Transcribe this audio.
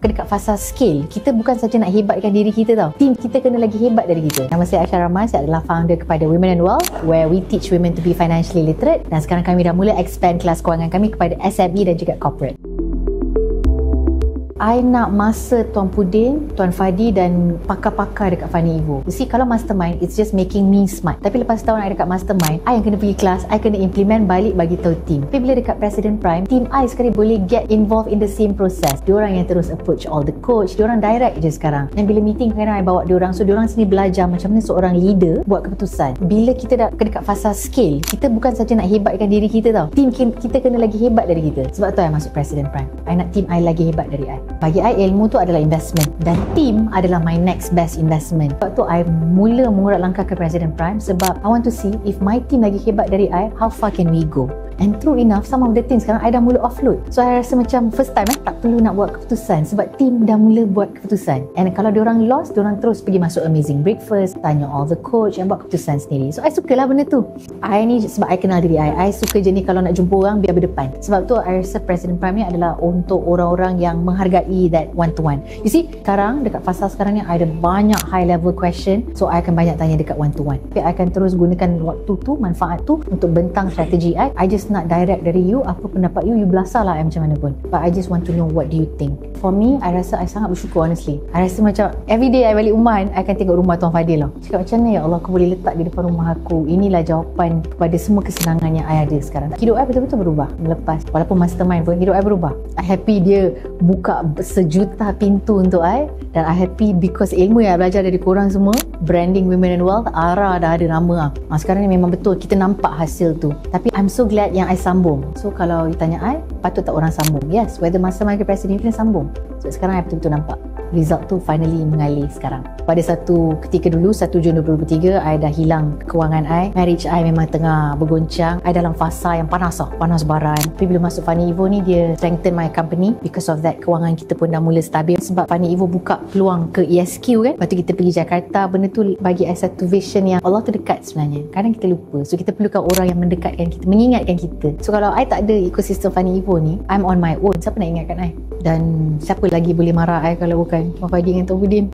dekat fasa scale, kita bukan saja nak hebatkan diri kita tau. Team kita kena lagi hebat dari kita. Nama saya Aisyah Rahman, saya adalah founder kepada Women and Wealth, where we teach women to be financially literate. Dan sekarang kami dah mula expand kelas kewangan kami kepada SME dan juga corporate. I nak masa Tuan Pudin, Tuan Fadi dan pakar-pakar dekat Fani Evo. You see, kalau mastermind, it's just making me smart. Tapi lepas tahun I dekat mastermind, I yang kena pergi kelas, I kena implement balik bagi tahu team. Tapi bila dekat President Prime, team I sekali boleh get involved in the same process. Diorang yang terus approach all the coach, diorang direct je sekarang. Dan bila meeting kadang I bawa diorang, so diorang sini belajar macam mana seorang leader buat keputusan. Bila kita dah dekat fasa scale, kita bukan saja nak hebatkan diri kita tau. Team kita kena lagi hebat dari kita. Sebab tu I masuk President Prime. I nak team I lagi hebat dari I. Bagi I, ilmu tu adalah investment dan team adalah my next best investment. Sebab tu I mula mengurat langkah ke President Prime sebab I want to see if my team lagi hebat dari I, how far can we go. And true enough, some of the things sekarang I dah mula offload. So I rasa macam first time tak perlu nak buat keputusan sebab team dah mula buat keputusan. And kalau diorang lost, diorang terus pergi masuk Amazing Breakfast, tanya all the coach and buat keputusan sendiri. So I sukalah benda tu. I ni sebab I kenal diri I suka jenis kalau nak jumpa orang biar berdepan. Sebab tu I rasa President Prime ni adalah untuk orang-orang yang menghargai that one to one. You see, sekarang dekat fasa sekarang ni I ada banyak high level question. So I akan banyak tanya dekat one to one. Tapi I akan terus gunakan waktu tu, manfaat tu untuk bentang strategi I just nak direct dari you, apa pendapat you belasah lah macam mana pun. But I just want to know what do you think. For me, I rasa I sangat bersyukur honestly. I rasa macam everyday I balik rumah, I akan tengok rumah Tuan Fadil lah. Cakap macam mana ya Allah, aku boleh letak di depan rumah aku. Inilah jawapan kepada semua kesenangan yang I ada sekarang. Hidup I betul-betul berubah melepas. Walaupun mastermind pun, hidup I berubah. I happy dia buka sejuta pintu untuk I. Dan I happy because ilmu yang I belajar dari korang semua, branding Women and Wealth, Ara dah ada nama lah. Sekarang ni memang betul kita nampak hasil tu. Tapi I'm so glad yang I sambung. So kalau you tanya I, patut tak orang sambung? Yes, whether mastermind ke president, kena sambung. So sekarang I betul-betul nampak result tu finally mengalir sekarang. Pada satu ketika dulu, 1 Jun 2023, I dah hilang kewangan I. Marriage I memang tengah bergoncang. I dalam fasa yang panas lah, panas baran. Tapi bila masuk Fani Evo ni, dia strengthen my company. Because of that, kewangan kita pun dah mula stabil. Sebab Fani Evo buka peluang ke ESQ kan. Lepas tu kita pergi Jakarta. Benda tu bagi I satu vision yang Allah tu dekat sebenarnya. Kadang kita lupa. So kita perlukan orang yang mendekatkan kita, mengingatkan kita. So kalau I tak ada ekosistem Fani Evo ni, I'm on my own. Siapa nak ingatkan I? Dan siapa lagi boleh marah I kalau bukan Tuan Fadi dengan Tuan Budin?